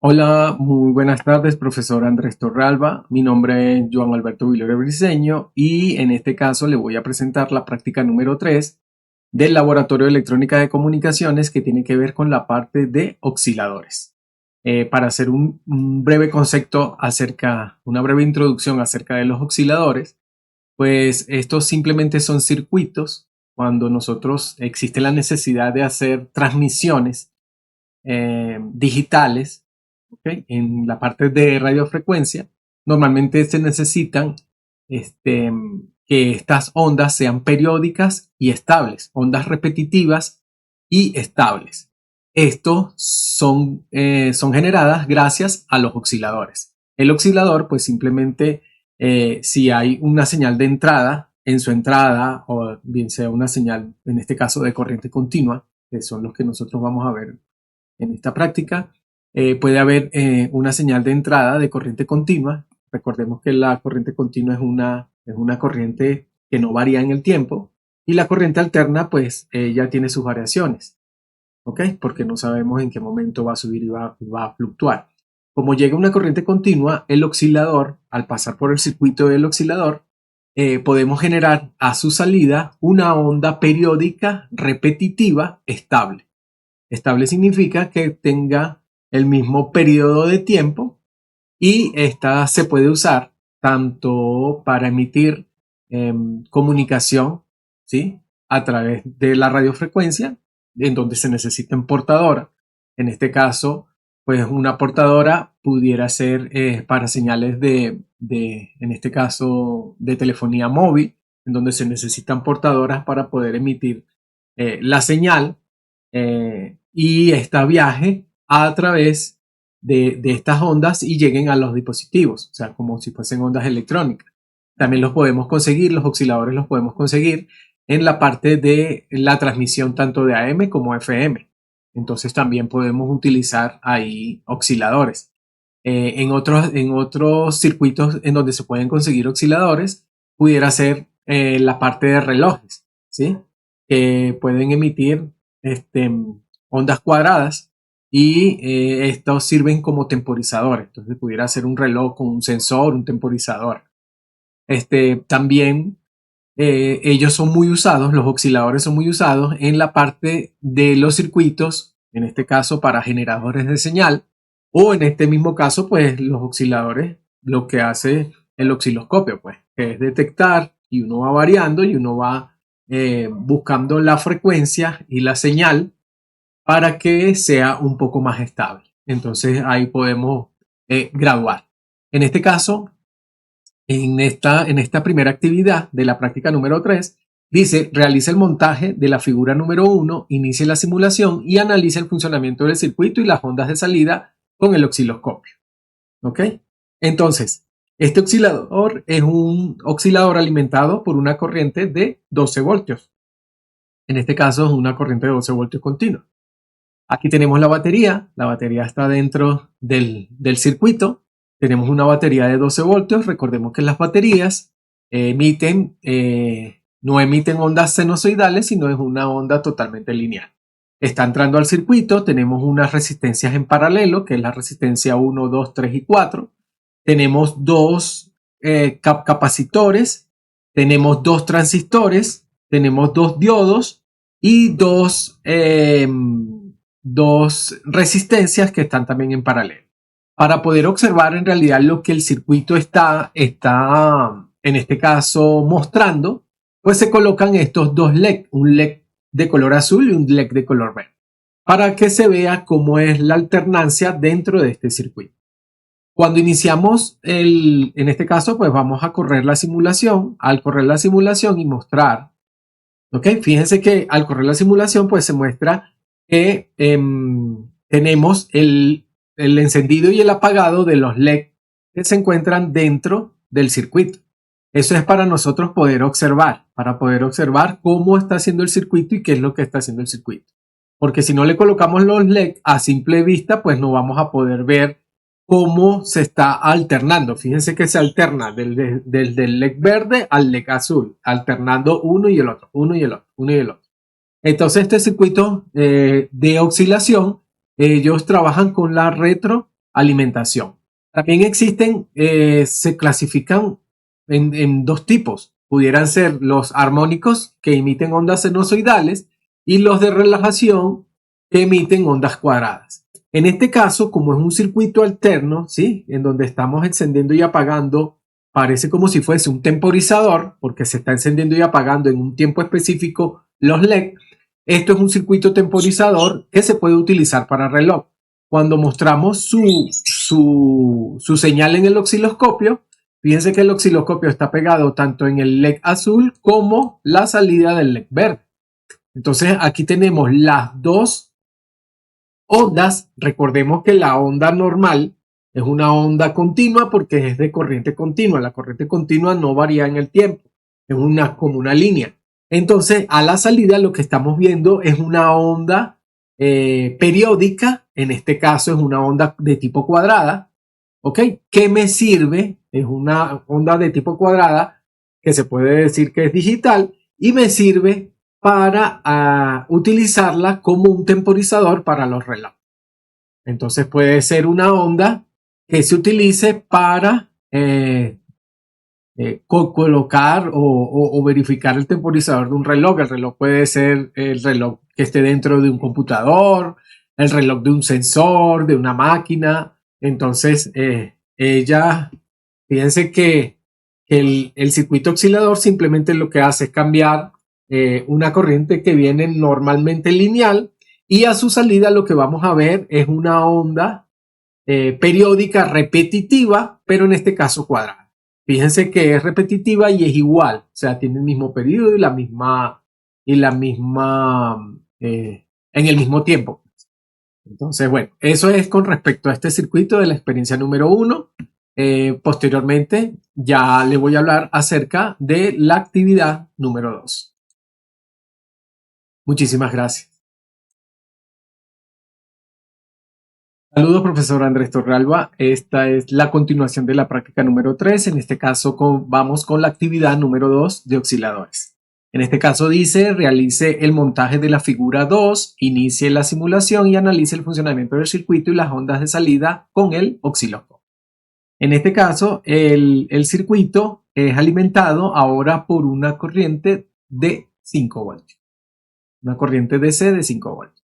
Hola, muy buenas tardes, profesor Andrés Torralba. Mi nombre es Joan Alberto Vilore Briceño y en este caso le voy a presentar la práctica número 3 del Laboratorio de Electrónica de Comunicaciones que tiene que ver con la parte de osciladores. Para hacer un breve concepto una breve introducción acerca de los osciladores, pues estos simplemente son circuitos cuando nosotros existe la necesidad de hacer transmisiones digitales. ¿Okay? En la parte de radiofrecuencia, normalmente se necesitan que estas ondas sean periódicas y estables, ondas repetitivas y estables. Estos son generadas gracias a los osciladores. El oscilador, pues simplemente, si hay una señal de entrada en su entrada, o bien sea una señal, en este caso de corriente continua, que son los que nosotros vamos a ver en esta práctica, puede haber una señal de entrada de corriente continua. Recordemos que la corriente continua es una corriente que no varía en el tiempo, y la corriente alterna pues ya tiene sus variaciones, ¿ok? Porque no sabemos en qué momento va a subir y va a fluctuar. Como llega una corriente continua, el oscilador, al pasar por el circuito del oscilador, podemos generar a su salida una onda periódica repetitiva estable. Estable significa que tenga el mismo periodo de tiempo, y esta se puede usar tanto para emitir comunicación, ¿sí? A través de la radiofrecuencia, en donde se necesiten portadoras. En este caso, pues una portadora pudiera ser para señales en este caso, de telefonía móvil, en donde se necesitan portadoras para poder emitir la señal, y esta viaje a través de estas ondas y lleguen a los dispositivos, o sea, como si fuesen ondas electrónicas. También los podemos conseguir, los osciladores los podemos conseguir en la parte de la transmisión tanto de AM como FM. Entonces también podemos utilizar ahí osciladores. En otros circuitos en donde se pueden conseguir osciladores, pudiera ser la parte de relojes, ¿sí? Que pueden emitir ondas cuadradas, y estos sirven como temporizadores. Entonces pudiera ser un reloj con un sensor, un temporizador. También ellos son muy usados, los osciladores son muy usados en la parte de los circuitos, en este caso para generadores de señal, o en este mismo caso, pues los osciladores, lo que hace el osciloscopio, pues, que es detectar, y uno va variando y uno va buscando la frecuencia y la señal para que sea un poco más estable. Entonces ahí podemos graduar. En este caso, en esta primera actividad de la práctica número 3, dice: realiza el montaje de la figura número 1, inicie la simulación y analice el funcionamiento del circuito y las ondas de salida con el osciloscopio. ¿Ok? Entonces, este oscilador es un oscilador alimentado por una corriente de 12 voltios. En este caso es una corriente de 12 voltios continua. Aquí tenemos la batería está dentro del circuito. Tenemos una batería de 12 voltios. Recordemos que las baterías no emiten ondas sinusoidales, sino es una onda totalmente lineal. Está entrando al circuito, tenemos unas resistencias en paralelo, que es la resistencia 1, 2, 3 y 4. Tenemos dos capacitores, tenemos dos transistores, tenemos dos diodos y dos resistencias que están también en paralelo. Para poder observar en realidad lo que el circuito está en este caso mostrando, pues se colocan estos dos LED, un LED de color azul y un LED de color verde, para que se vea cómo es la alternancia dentro de este circuito. Cuando iniciamos en este caso, pues vamos a correr la simulación. Al correr la simulación y mostrar, ¿ok? Fíjense que al correr la simulación, pues se muestra que tenemos el encendido y el apagado de los LED que se encuentran dentro del circuito. Eso es para nosotros poder observar cómo está haciendo el circuito y qué es lo que está haciendo el circuito. Porque si no le colocamos los LED a simple vista, pues no vamos a poder ver cómo se está alternando. Fíjense que se alterna del LED verde al LED azul, alternando uno y el otro, uno y el otro, uno y el otro. Entonces este circuito de oscilación, ellos trabajan con la retroalimentación. alimentación. También existen, se clasifican en dos tipos. Pudieran ser los armónicos, que emiten ondas sinusoidales, y los de relajación, que emiten ondas cuadradas. En este caso, como es un circuito alterno, ¿sí?, en donde estamos encendiendo y apagando, parece como si fuese un temporizador, porque se está encendiendo y apagando en un tiempo específico los LED. Esto es un circuito temporizador que se puede utilizar para reloj. Cuando mostramos su señal en el osciloscopio, fíjense que el osciloscopio está pegado tanto en el LED azul como la salida del LED verde. Entonces aquí tenemos las dos ondas. Recordemos que la onda normal es una onda continua porque es de corriente continua. La corriente continua no varía en el tiempo, es como una línea. Entonces, a la salida lo que estamos viendo es una onda periódica. En este caso es una onda de tipo cuadrada. ¿Ok? ¿Qué me sirve? Es una onda de tipo cuadrada que se puede decir que es digital y me sirve para utilizarla como un temporizador para los relojes. Entonces puede ser una onda que se utilice para colocar o verificar el temporizador de un reloj. El reloj puede ser el reloj que esté dentro de un computador, el reloj de un sensor, de una máquina. Entonces, fíjense que el circuito oscilador simplemente lo que hace es cambiar una corriente que viene normalmente lineal, y a su salida lo que vamos a ver es una onda periódica repetitiva, pero en este caso cuadrada. Fíjense que es repetitiva y es igual, o sea, tiene el mismo periodo y la misma en el mismo tiempo. Entonces, bueno, eso es con respecto a este circuito de la experiencia número 1. Posteriormente ya le voy a hablar acerca de la actividad número 2. Muchísimas gracias. Saludos, profesor Andrés Torralba. Esta es la continuación de la práctica número 3. En este caso vamos con la actividad número 2 de osciladores. En este caso dice, realice el montaje de la figura 2, inicie la simulación y analice el funcionamiento del circuito y las ondas de salida con el osciloscopio. En este caso, el circuito es alimentado ahora por una corriente de 5 voltios. Una corriente DC de 5 voltios.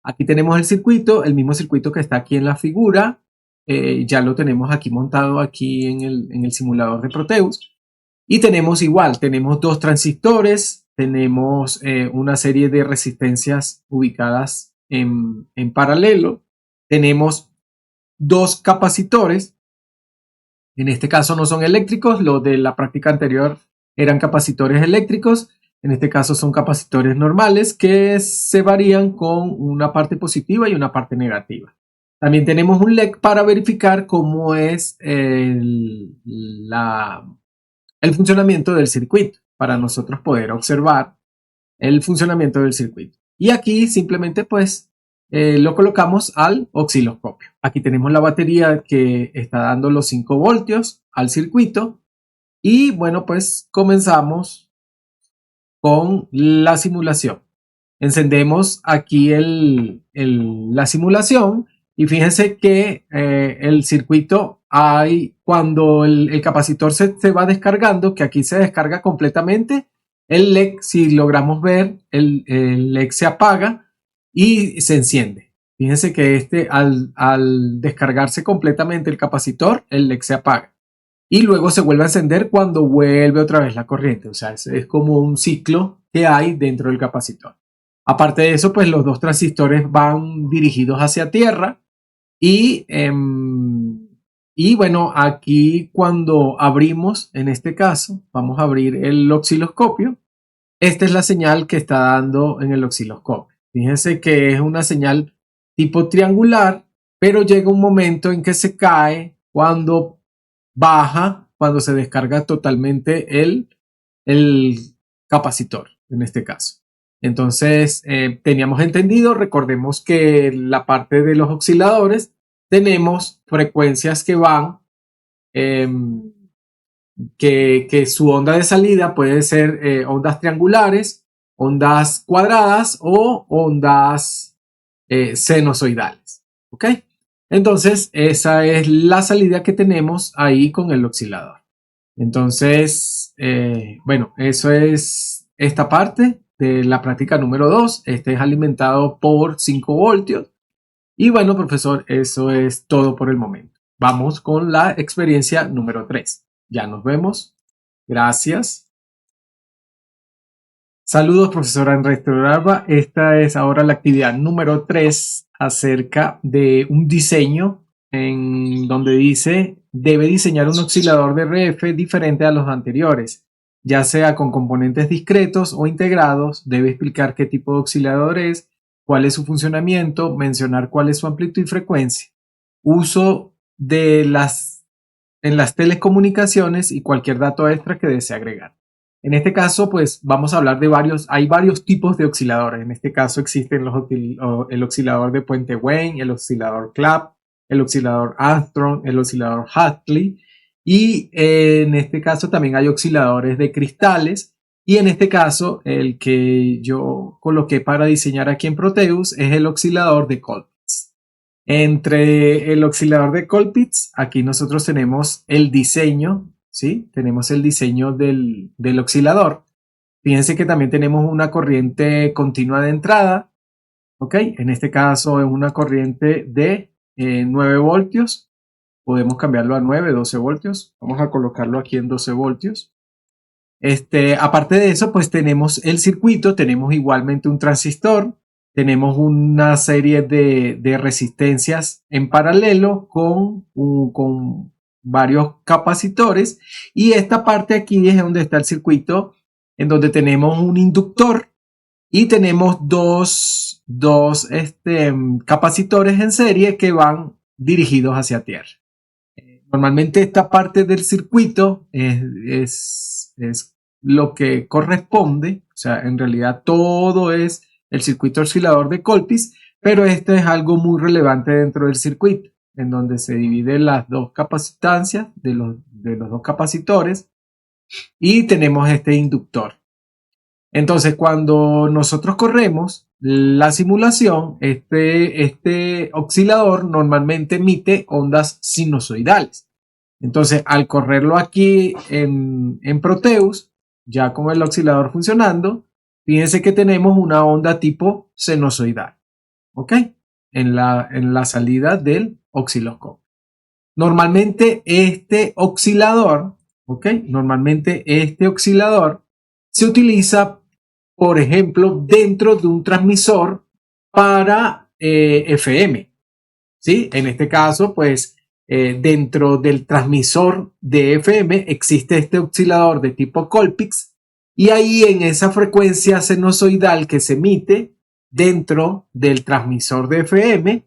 Aquí tenemos el circuito, el mismo circuito que está aquí en la figura. Ya lo tenemos aquí montado aquí en el simulador de Proteus. Y tenemos igual, tenemos dos transistores, tenemos una serie de resistencias ubicadas en paralelo. Tenemos dos capacitores. En este caso no son eléctricos, los de la práctica anterior eran capacitores eléctricos. En este caso son capacitores normales que se varían con una parte positiva y una parte negativa. También tenemos un LED para verificar cómo es el funcionamiento del circuito, para nosotros poder observar el funcionamiento del circuito. Y aquí simplemente pues lo colocamos al osciloscopio. Aquí tenemos la batería que está dando los 5 voltios al circuito. Y bueno, pues comenzamos con la simulación. Encendemos aquí la simulación y fíjense que el circuito cuando el capacitor se va descargando, que aquí se descarga completamente, el LED, si logramos ver, el LED se apaga y se enciende. Fíjense que al descargarse completamente el capacitor, el LED se apaga. Y luego se vuelve a encender cuando vuelve otra vez la corriente. O sea, es como un ciclo que hay dentro del capacitor. Aparte de eso, pues los dos transistores van dirigidos hacia tierra. Y bueno, aquí cuando abrimos, en este caso, vamos a abrir el osciloscopio. Esta es la señal que está dando en el osciloscopio. Fíjense que es una señal tipo triangular, pero llega un momento en que se cae cuando baja, cuando se descarga totalmente el capacitor, en este caso. Entonces, teníamos entendido, recordemos que la parte de los osciladores tenemos frecuencias que van, que su onda de salida puede ser ondas triangulares, ondas cuadradas o ondas sinusoidales. ¿Ok? Entonces, esa es la salida que tenemos ahí con el oscilador. Entonces, bueno, eso es esta parte de la práctica número 2. Este es alimentado por 5 voltios. Y bueno, profesor, eso es todo por el momento. Vamos con la experiencia número 3. Ya nos vemos. Gracias. Saludos, profesora Enrique Alba. Esta es ahora la actividad número 3 acerca de un diseño en donde dice debe diseñar un oscilador de RF diferente a los anteriores, ya sea con componentes discretos o integrados. Debe explicar qué tipo de oscilador es, cuál es su funcionamiento, mencionar cuál es su amplitud y frecuencia, uso en las telecomunicaciones y cualquier dato extra que desee agregar. En este caso, pues vamos a hablar de hay varios tipos de osciladores. En este caso existen el oscilador de puente Wayne, el oscilador Clapp, el oscilador Armstrong, el oscilador Hartley, y en este caso también hay osciladores de cristales, y en este caso el que yo coloqué para diseñar aquí en Proteus es el oscilador de Colpitts. Entre el oscilador de Colpitts, aquí nosotros tenemos el diseño, ¿sí? Tenemos el diseño del oscilador. Fíjense que también tenemos una corriente continua de entrada, ¿ok? En este caso es una corriente de 9 voltios. Podemos cambiarlo a 9, 12 voltios. Vamos a colocarlo aquí en 12 voltios. Aparte de eso, pues tenemos el circuito, tenemos igualmente un transistor, tenemos una serie de resistencias en paralelo con varios capacitores, y esta parte aquí es donde está el circuito, en donde tenemos un inductor y tenemos dos capacitores en serie que van dirigidos hacia tierra. Normalmente esta parte del circuito es lo que corresponde, o sea, en realidad todo es el circuito oscilador de Colpitts, pero esto es algo muy relevante dentro del circuito, en donde se dividen las dos capacitancias de los dos capacitores y tenemos este inductor. Entonces, cuando nosotros corremos la simulación, este oscilador normalmente emite ondas sinusoidales. Entonces, al correrlo aquí en Proteus, ya con el oscilador funcionando, fíjense que tenemos una onda tipo sinusoidal, ¿ok? En la salida del osciloscopio. Normalmente este oscilador, ¿ok? Normalmente este oscilador se utiliza, por ejemplo, dentro de un transmisor para FM, ¿sí? En este caso, pues, dentro del transmisor de FM existe este oscilador de tipo Colpitts, y ahí en esa frecuencia sinusoidal que se emite dentro del transmisor de FM,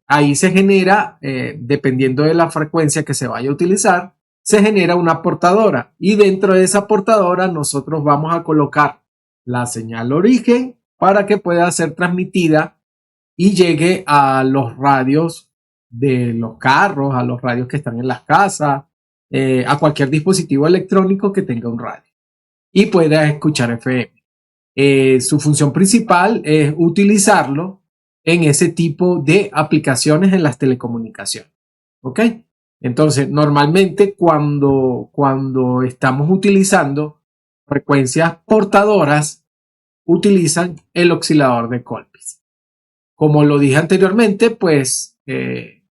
ahí se genera, dependiendo de la frecuencia que se vaya a utilizar, se genera una portadora, y dentro de esa portadora nosotros vamos a colocar la señal origen para que pueda ser transmitida y llegue a los radios de los carros, a los radios que están en las casas, a cualquier dispositivo electrónico que tenga un radio y pueda escuchar FM. Su función principal es utilizarlo en ese tipo de aplicaciones en las telecomunicaciones, ¿ok? Entonces, normalmente cuando estamos utilizando frecuencias portadoras, utilizan el oscilador de Colpitts. Como lo dije anteriormente, pues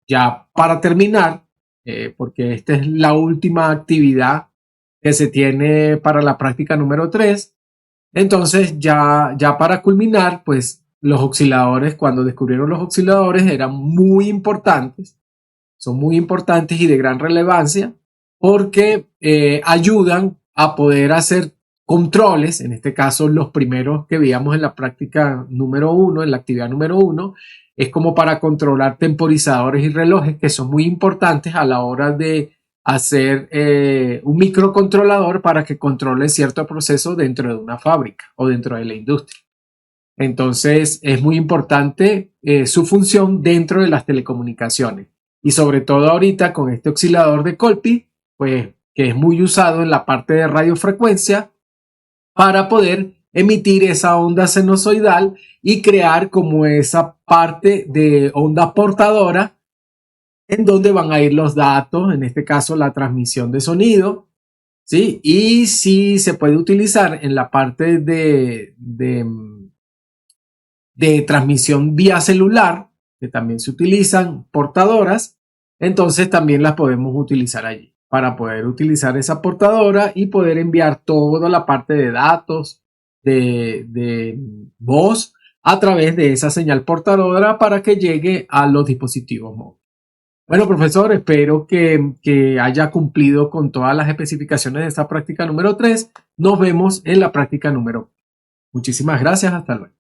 ya para terminar, porque esta es la última actividad que se tiene para la práctica número 3, entonces ya para culminar, pues los osciladores, cuando descubrieron los osciladores, eran muy importantes, son muy importantes y de gran relevancia, porque ayudan a poder hacer controles. En este caso, los primeros que veíamos en la práctica número 1, en la actividad número 1, es como para controlar temporizadores y relojes, que son muy importantes a la hora de hacer un microcontrolador para que controle cierto proceso dentro de una fábrica o dentro de la industria. Entonces es muy importante su función dentro de las telecomunicaciones, y sobre todo ahorita con este oscilador de Colpitts, pues que es muy usado en la parte de radiofrecuencia para poder emitir esa onda sinusoidal y crear como esa parte de onda portadora en donde van a ir los datos, en este caso la transmisión de sonido, ¿sí? Y si se puede utilizar en la parte de transmisión vía celular, que también se utilizan portadoras, entonces también las podemos utilizar allí para poder utilizar esa portadora y poder enviar toda la parte de datos de voz a través de esa señal portadora para que llegue a los dispositivos móviles. Bueno, profesor, espero que haya cumplido con todas las especificaciones de esta práctica número 3. Nos vemos en la práctica número 4. Muchísimas gracias. Hasta luego.